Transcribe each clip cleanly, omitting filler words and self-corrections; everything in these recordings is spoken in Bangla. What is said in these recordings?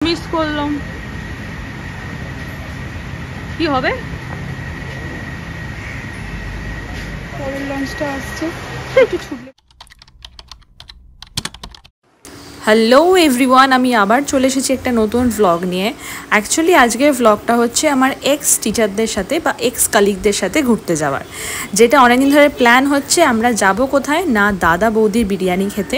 মিস করলাম। কি হবে? পরের লঞ্চটা আসছে, একটু ছুটলে। হ্যালো এভরিওয়ান, আমি আবার চলে এসেছি একটা নতুন ভ্লগ নিয়ে। অ্যাকচুয়ালি আজকের ভ্লগটা হচ্ছে আমার এক্স টিচারদের সাথে বা এক্স কালিগদের সাথে ঘুরতে যাওয়ার, যেটা অনেকদিন ধরে প্ল্যান হচ্ছে। আমরা যাব কোথায় না, দাদা বৌদির বিরিয়ানি খেতে।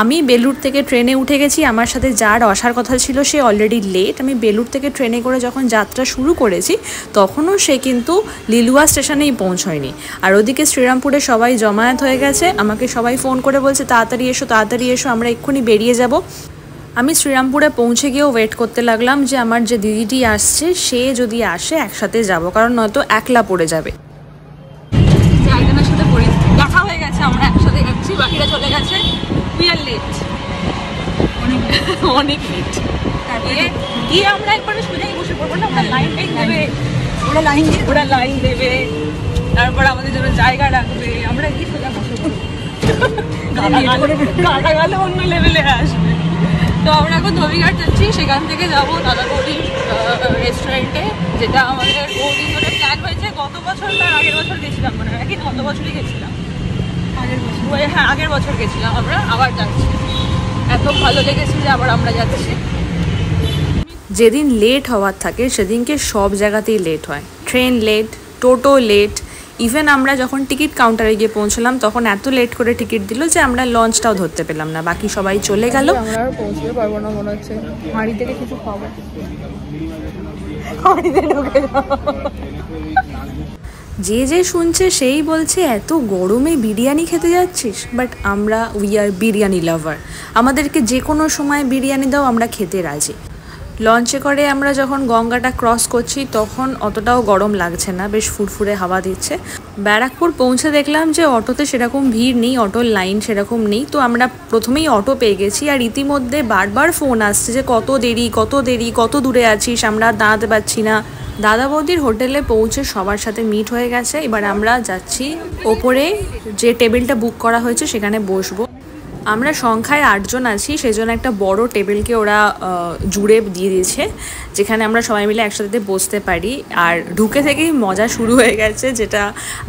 আমি বেলুর থেকে ট্রেনে উঠে গেছি, আমার সাথে যার আসার কথা ছিল সে অলরেডি লেট। আমি বেলুর থেকে ট্রেনে করে যখন যাত্রা শুরু করেছি তখনও সে কিন্তু লিলুয়া স্টেশনেই পৌঁছয়নি। আর ওদিকে শ্রীরামপুরে সবাই জমায়েত হয়ে গেছে, আমাকে সবাই ফোন করে বলছে তাড়াতাড়ি এসো তাড়াতাড়ি এসো, আমরা এক্ষুনি বেরিয়ে যাব। আমি শ্রীরামপুরে পৌঁছে গিয়েও ওয়েট করতে লাগলাম যে আমার যে দিদিটি আসছে সে যদি আসে একসাথে যাব, কারণ নয়তো একলা পড়ে যাবে। একজনের সাথে দেখা হয়ে গেছে, আমরা একসাথে যাচ্ছি, বাকিরা চলে গেছে। উই আর লেট, অনেক লেট। গিয়ে আমরা একবারে সোজাই বসে পড়বো না, ওরা লাইন দেবে, ওরা লাইন দেবে, তারপর আমাদের জন্য জায়গা রাখবে, আমরা গিয়ে সোজা বসে পড়বো। কাটা গেলে অন্য লেভেলে আসবে। তো আমরা এখন ধোবিঘাট যাচ্ছি, সেখান থেকে যাবো দাদা বৌদির রেস্টুরেন্টে, যেটা আমাদের বহুদিন ধরে প্ল্যান হয়েছে। গত বছর তার আগের বছর গেছিলাম, মনে হয়, কিন্তু গত বছরই গেছিলাম, হ্যাঁ আগের বছর গেছিলাম। আমরা আবার যাচ্ছি, এত ভালো লেগেছে যে আবার আমরা যাচ্ছি। যেদিন লেট হওয়ার থাকে সেদিনকে সব জায়গাতেই লেট হয়, ট্রেন লেট, টোটো লেট, ইভেন আমরা যখন টিকিট কাউন্টারে গিয়ে পৌঁছলাম তখন এত লেট করে টিকিট দিল যে আমরা লঞ্চটাও ধরতে পেলাম না, বাকি সবাই চলে গেল। আমরা আর পৌঁছতে পারবো না মনে হচ্ছে, হাঁড়ি থেকে কিছু খাবো, হাঁড়িতে ঢুকে যাবো। যে যে শুনছে সেই বলছে এত গরমে বিরিয়ানি খেতে যাচ্ছিস, বাট আমরা উই আর বিরিয়ানি লাভার, আমাদেরকে যে কোনো সময় বিরিয়ানি দাও আমরা খেতে রাজি। লঞ্চে করে আমরা যখন গঙ্গাটা ক্রস করছি তখন অতটাও গরম লাগছে না, বেশ ফুরফুরে হাওয়া দিচ্ছে। ব্যারাকপুর পৌঁছে দেখলাম যে অটোতে সেরকম ভিড় নেই, অটোর লাইন সেরকম নেই, তো আমরা প্রথমেই অটো পেয়ে গেছি। আর ইতিমধ্যে বারবার ফোন আসছে যে কত দেরি কত দেরি, কত দূরে আছিস, আমরা দাঁড়াতে পারছি না। দাদা বৌদির হোটেলে পৌঁছে সবার সাথে মিট হয়ে গেছে, এবার আমরা যাচ্ছি ওপরে যে টেবিলটা বুক করা হয়েছে সেখানে বসবো। আমরা সংখ্যায় 8 জন আছি, সেজন্য একটা বড় টেবিলকে ওরা জুড়ে দিয়ে দিয়েছে, যেখানে আমরা সবাই মিলে একসাথে বসতে পারি। আর ঢুকে থেকেই মজা শুরু হয়ে গেছে, যেটা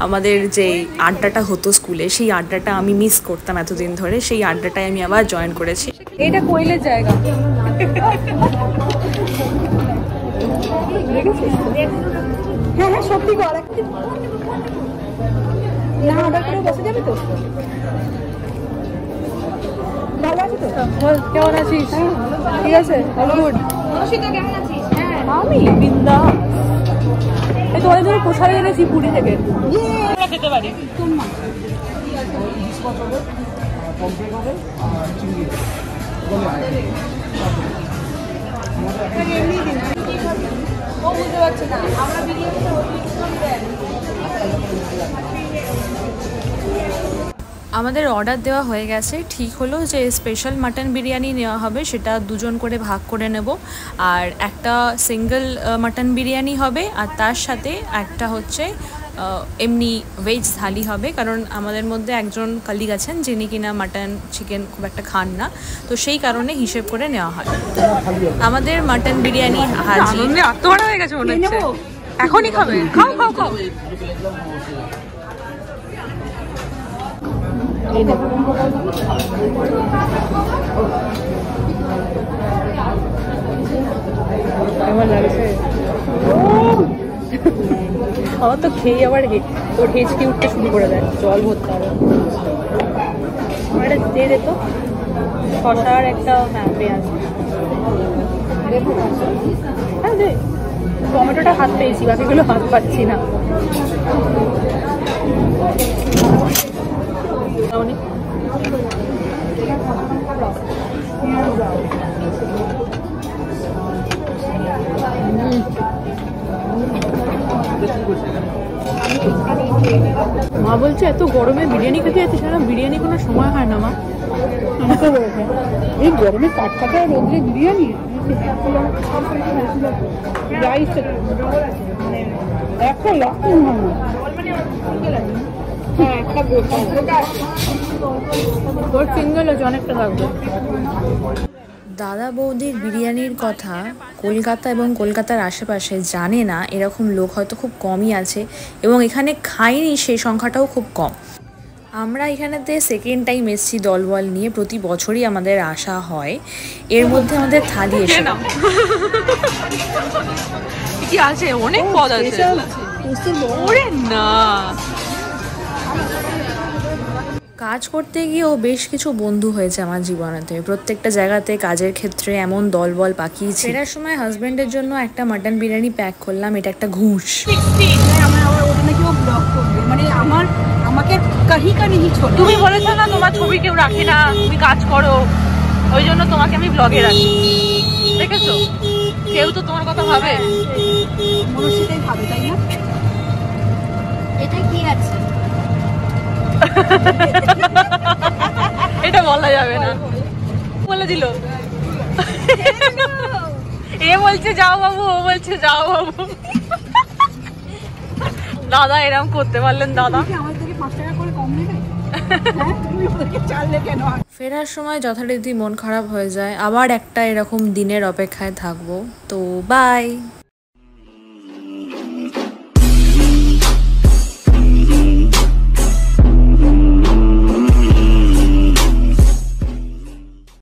আমাদের যে আড্ডাটা হতো স্কুলে, সেই আড্ডাটা আমি মিস করতাম এতদিন ধরে, সেই আড্ডাটায় আমি আবার জয়েন করেছি। এটা কোয়েলের জায়গা, হ্যাঁ হ্যাঁ সত্যি না অর্ডার করে বসে যাবে তো। ভালো আছি তো, কেমন আছিস? ঠিক আছে, অল গুড। আমি বিন্দা এই তোমাদের জন্য প্রসাদ এনেছি পুরী থেকে, খেতে পারি। বুঝতে পারছি না আমরা বিরিয়ানি আমাদের অর্ডার দেওয়া হয়ে গেছে। ঠিক হলো যে স্পেশাল মাটন বিরিয়ানি নেওয়া হবে, সেটা 2 জন করে ভাগ করে নেব। আর একটা সিঙ্গেল মাটন বিরিয়ানি হবে, আর তার সাথে একটা হচ্ছে এমনি ভেজ থালি হবে, কারণ আমাদের মধ্যে একজন কলিগ আছেন যিনি কিনা মাটন চিকেন খুব একটা খান না, তো সেই কারণে হিসেব করে নেওয়া হয়। আমাদের মাটন বিরিয়ানি হাজি আত্মহারা হয়ে গেছে মনে হচ্ছে, এখনই খাবে? খাও খাও খাও। কেমন লাগছে? আমার তো খেয়ে আবার ওর হেঁচকে উঠতে শুরু করে দেয়, জল ভরতে হবে। একটা দিয়ে দে তো, শশার একটা, হ্যাঁ পেঁয়াজ, হ্যাঁ দে। টমেটোটা হাত পেয়েছি, বাকিগুলো হাত পাচ্ছি না। মা বলছে এত গরমে বিরিয়ানি খেতে যাচ্ছে, সেটা বিরিয়ানি কোনো সময় হয় না মা। আমাকে বলছে এই গরমে কাঠকাটা রোদ্রে বিরিয়ানি, রাইস একটা লাগবে না, হ্যাঁ একটা গোটা সিঙ্গেল আছে, অনেকটা লাগবে। দাদা বৌদির বিরিয়ানির কথা কলকাতা এবং কলকাতার আশেপাশে জানে না এরকম লোক হয়তো খুব কমই আছে, এবং এখানে খাইনি সেই সংখ্যাটাও খুব কম। আমরা এখানেতে সেকেন্ড টাইম এসেছি দলবল নিয়ে, প্রতি বছরই আমাদের আসা হয়। এর মধ্যে আমাদের থালি এসে কি আছে, অনেক পদ আছে। ওরে না, কাজ করতে গিয়েও বেশ কিছু বন্ধু হয়েছে আমার জীবনেতে। প্রত্যেকটা জায়গাতে কাজের ক্ষেত্রে এমন দলবল পাকিয়েছে। ফেরার সময় হাজবেন্ডের জন্য একটা মাটন বিরিয়ানি প্যাক করলাম, এটা একটা ঘুষ। তুমি বলেছো না তোমার ছবি কেউ রাখে না, তুমি কাজ করো, ওই জন্য তোমাকে আমি ব্লগে রাখি। দেখেছো, কেউ তো তোমার কথা ভাবে, মনসিটাই ভাবে, তাই না? এটা কি আছে? এটা বলা যাবে না, বলে দিল। এ বলছে যাও বাবু, ও বলছে যাও বাবু। দাদা এরকম করতে পারলেন দাদা। আমার থেকে 5 টাকা করে কম নেবে? তুমি ওদেরকে চাললে কেন? ফেরার সময় যথারীতি মন খারাপ হয়ে যায়, আবার একটা এরকম দিনের অপেক্ষায় থাকবো। তো বাই।